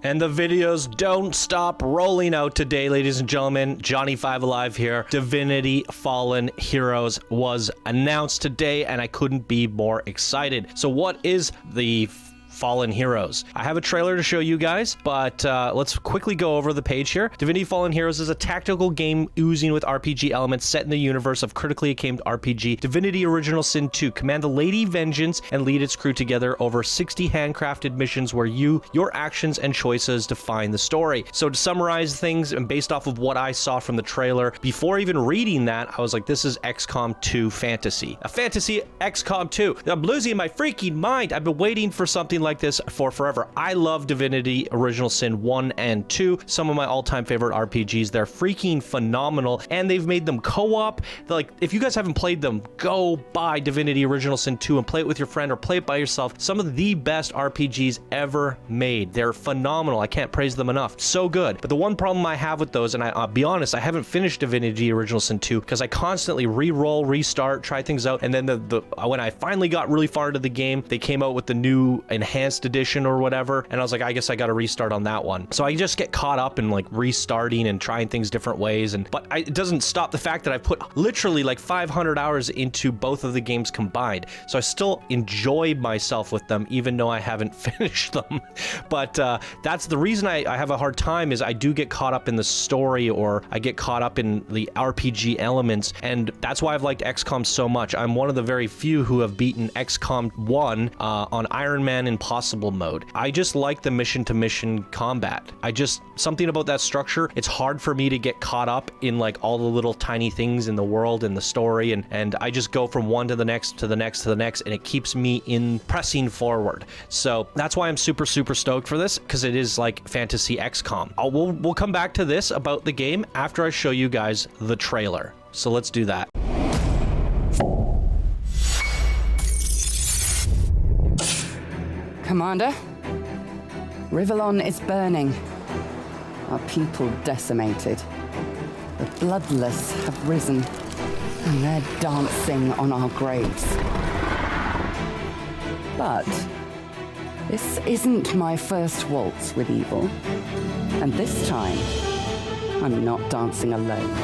And the videos don't stop rolling out today, ladies and gentlemen. Johnny5 Alive here. Divinity Fallen Heroes was announced today, and I couldn't be more excited. So what is the Fallen Heroes? I have a trailer to show you guys, but let's quickly go over the page here. Divinity Fallen Heroes is a tactical game oozing with RPG elements set in the universe of critically acclaimed RPG Divinity Original Sin 2. Command the Lady Vengeance and lead its crew together over 60 handcrafted missions where your actions and choices define the story. So to summarize things, and based off of what I saw from the trailer, before even reading that, I was like, this is XCOM 2 fantasy. A fantasy XCOM 2. I'm losing my freaking mind. I've been waiting for something like this for forever. I love Divinity Original Sin 1 and 2, some of my all-time favorite RPGs. They're freaking phenomenal, and they've made them co-op. Like, if you guys haven't played them, go buy Divinity Original Sin 2 and play it with your friend or play it by yourself. Some of the best RPGs ever made. They're phenomenal. I can't praise them enough. So good. But the one problem I have with those, and I'll be honest, I haven't finished Divinity Original Sin 2 because I constantly re-roll, restart, try things out, and then when I finally got really far into the game, they came out with the new enhanced edition or whatever, and I was like, I guess I gotta restart on that one. So I just get caught up in like restarting and trying things different ways, but it doesn't stop the fact that I've put literally like 500 hours into both of the games combined. So I still enjoy myself with them, even though I haven't finished them. But that's the reason I have a hard time, is I do get caught up in the story, or I get caught up in the RPG elements, and that's why I've liked XCOM so much. I'm one of the very few who have beaten XCOM 1 on Iron Man Impossible mode. I just like the mission-to-mission combat. Something about that structure, it's hard for me to get caught up in like all the little tiny things in the world and the story, and I just go from one to the next, to the next, to the next, and it keeps me pressing forward. So that's why I'm super, super stoked for this, because it is like fantasy XCOM. We'll come back to this about the game after I show you guys the trailer. So let's do that. Commander, Rivellon is burning. Our people decimated. The bloodless have risen, and they're dancing on our graves. But this isn't my first waltz with evil. And this time, I'm not dancing alone.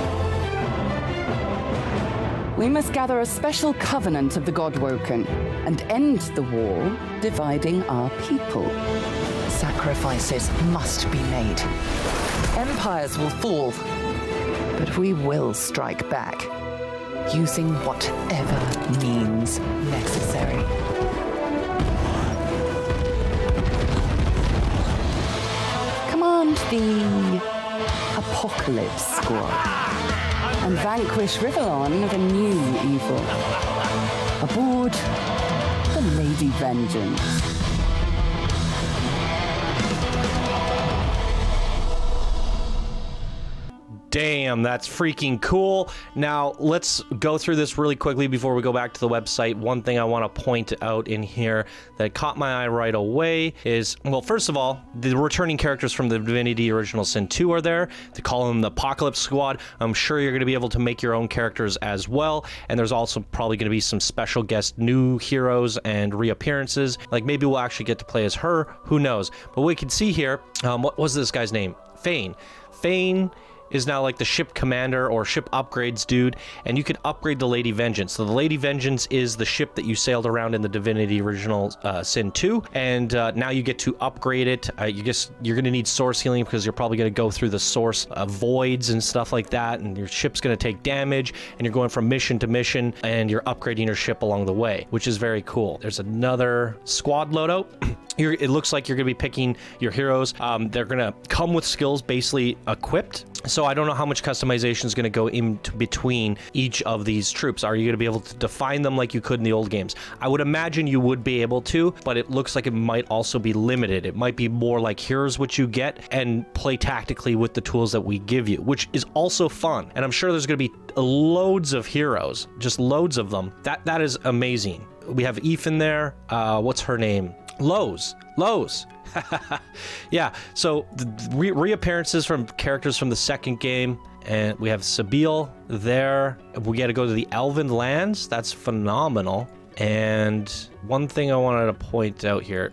We must gather a special covenant of the Godwoken and end the war dividing our people. Sacrifices must be made. Empires will fall, but we will strike back, using whatever means necessary. Command the Apocalypse Squad and vanquish Rivellon of a new evil. Aboard the Lady Vengeance. Damn, that's freaking cool. Now, let's go through this really quickly before we go back to the website. One thing I want to point out in here that caught my eye right away is, well, first of all, the returning characters from the Divinity Original Sin 2 are there. They call them the Apocalypse Squad. I'm sure you're going to be able to make your own characters as well. And there's also probably going to be some special guest new heroes and reappearances. Like maybe we'll actually get to play as her. Who knows? But we can see here, what was this guy's name? Fane. Fane is now like the ship commander or ship upgrades dude, and you can upgrade the Lady Vengeance. So the Lady Vengeance is the ship that you sailed around in the Divinity Original Sin 2, and now you get to upgrade it. You're going to need source healing because you're probably going to go through the source voids and stuff like that, and your ship's going to take damage, and you're going from mission to mission, and you're upgrading your ship along the way, which is very cool. There's another squad loadout. It looks like you're going to be picking your heroes. They're going to come with skills basically equipped. So I don't know how much customization is going to go in between each of these troops. Are you going to be able to define them like you could in the old games? I would imagine you would be able to, but it looks like it might also be limited. It might be more like here's what you get and play tactically with the tools that we give you, which is also fun. And I'm sure there's going to be loads of heroes, just loads of them. That is amazing. We have Ethan there. What's her name? Lowe's. Yeah, so the reappearances from characters from the second game, and we have Sabine there. We got to go to the Elven lands. That's phenomenal. And one thing I wanted to point out here.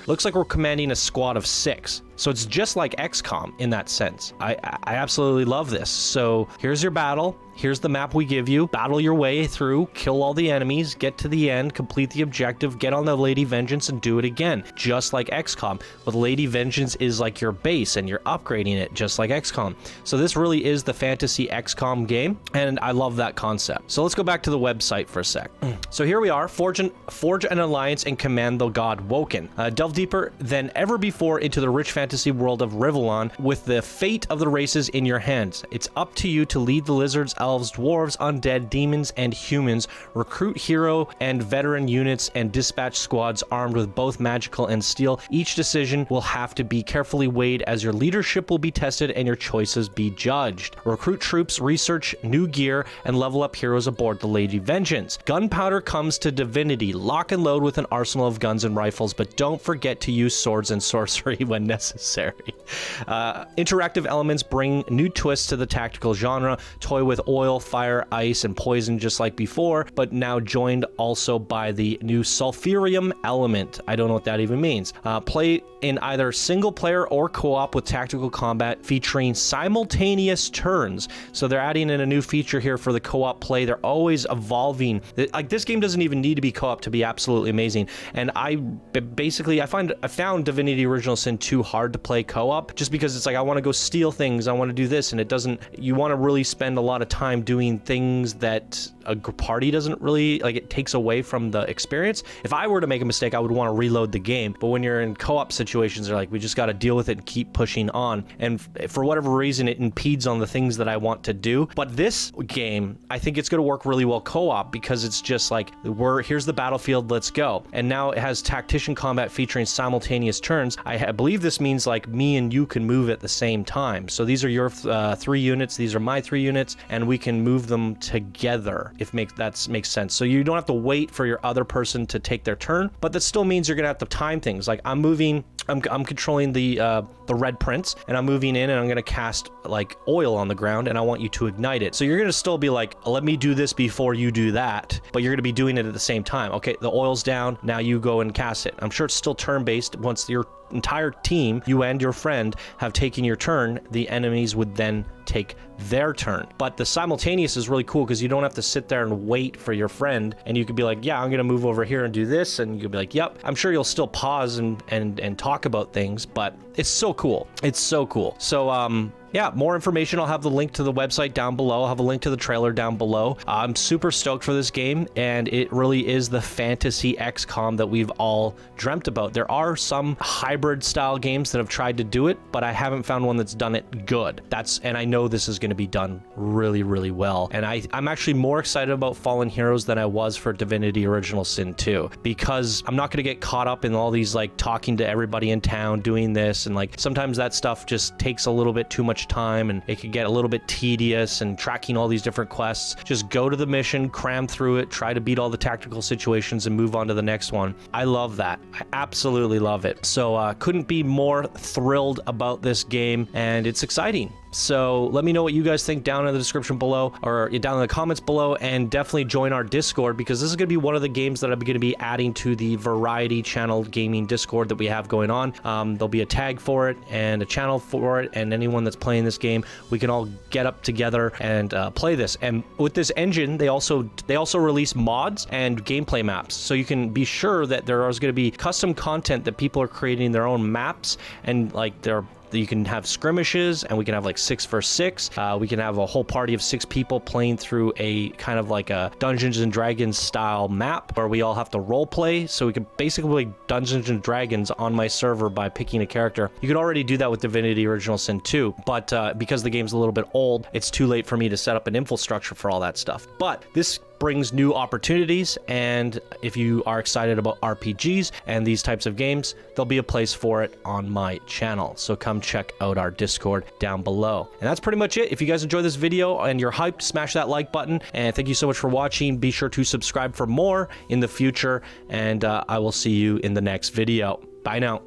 Looks like we're commanding a squad of 6. So it's just like XCOM in that sense. I absolutely love this. So here's your battle. Here's the map we give you. Battle your way through, kill all the enemies, get to the end, complete the objective, get on the Lady Vengeance, and do it again. Just like XCOM. But Lady Vengeance is like your base, and you're upgrading it just like XCOM. So this really is the fantasy XCOM game, and I love that concept. So let's go back to the website for a sec. So here we are, forge an alliance and command the god Woken. Delve deeper than ever before into the rich fantasy world of Rivellon with the fate of the races in your hands. It's up to you to lead the lizards, elves, dwarves, undead, demons, and humans, recruit hero and veteran units, and dispatch squads armed with both magical and steel. Each decision will have to be carefully weighed as your leadership will be tested and your choices be judged. Recruit troops, research new gear, and level up heroes aboard the Lady Vengeance. Gunpowder comes to Divinity. Lock and load with an arsenal of guns and rifles, but don't forget to use swords and sorcery when necessary. Interactive elements bring new twists to the tactical genre. Toy with oil, fire, ice, and poison just like before, but now joined also by the new sulfurium element. I don't know what that even means. Play in either single player or co-op with tactical combat featuring simultaneous turns. So they're adding in a new feature here for the co-op play. They're always evolving. Like, this game doesn't even need to be co-op to be absolutely amazing. And I found Divinity Original Sin 2 hard to play co-op just because it's like, I want to go steal things, I want to do this, and it doesn't, you want to really spend a lot of time doing things that a party doesn't really, like, it takes away from the experience. If I were to make a mistake, I would want to reload the game, but when you're in co-op situations, they're like, we just got to deal with it and keep pushing on, and for whatever reason it impedes on the things that I want to do. But this game, I think it's going to work really well co-op because it's just like, here's the battlefield, let's go. And now it has tactician combat featuring simultaneous turns. I believe this means like me and you can move at the same time. So these are your 3 units, these are my 3 units, and we can move them together, if that makes sense. So you don't have to wait for your other person to take their turn, but that still means you're gonna have to time things. Like, I'm controlling the red prince, and I'm moving in, and I'm gonna cast like oil on the ground, and I want you to ignite it. So you're gonna still be like, let me do this before you do that, but you're gonna be doing it at the same time. Okay, the oil's down, now you go and cast it. I'm sure it's still turn-based. Once your entire team, you and your friend, have taken your turn, the enemies would then take their turn. But the simultaneous is really cool because you don't have to sit there and wait for your friend, and you could be like, yeah, I'm gonna move over here and do this, and you could be like, yep. I'm sure you'll still pause and talk about things, but it's so cool. It's so cool. So yeah, more information. I'll have the link to the website down below. I'll have a link to the trailer down below. I'm super stoked for this game, and it really is the fantasy XCOM that we've all dreamt about. There are some hybrid style games that have tried to do it, but I haven't found one that's done it good. And I know this is going to be done really, really well. And I'm actually more excited about Fallen Heroes than I was for Divinity Original Sin 2, because I'm not going to get caught up in all these, like, talking to everybody in town, doing this, and like sometimes that stuff just takes a little bit too much time, and it could get a little bit tedious, and tracking all these different quests. Just go to the mission, cram through it, try to beat all the tactical situations, and move on to the next one. I love that. I absolutely love it. So couldn't be more thrilled about this game, and it's exciting. So let me know what you guys think down in the description below, or down in the comments below, and definitely join our Discord, because this is going to be one of the games that I'm going to be adding to the Variety Channel Gaming Discord that we have going on. There'll be a tag for it and a channel for it, and anyone that's playing this game, we can all get up together and play this. And with this engine, they also release mods and gameplay maps, so you can be sure that there is going to be custom content that people are creating their own maps, and like you can have skirmishes, and we can have like 6 versus 6. We can have a whole party of 6 people playing through a kind of like a Dungeons and Dragons style map where we all have to role play. So we can basically play Dungeons and Dragons on my server by picking a character. You could already do that with Divinity Original Sin 2, but because the game's a little bit old, it's too late for me to set up an infrastructure for all that stuff. But this brings new opportunities, and if you are excited about RPGs and these types of games, there'll be a place for it on my channel. So come check out our Discord down below. And that's pretty much it. If you guys enjoyed this video and you're hyped, smash that like button, and thank you so much for watching. Be sure to subscribe for more in the future, and I will see you in the next video. Bye now.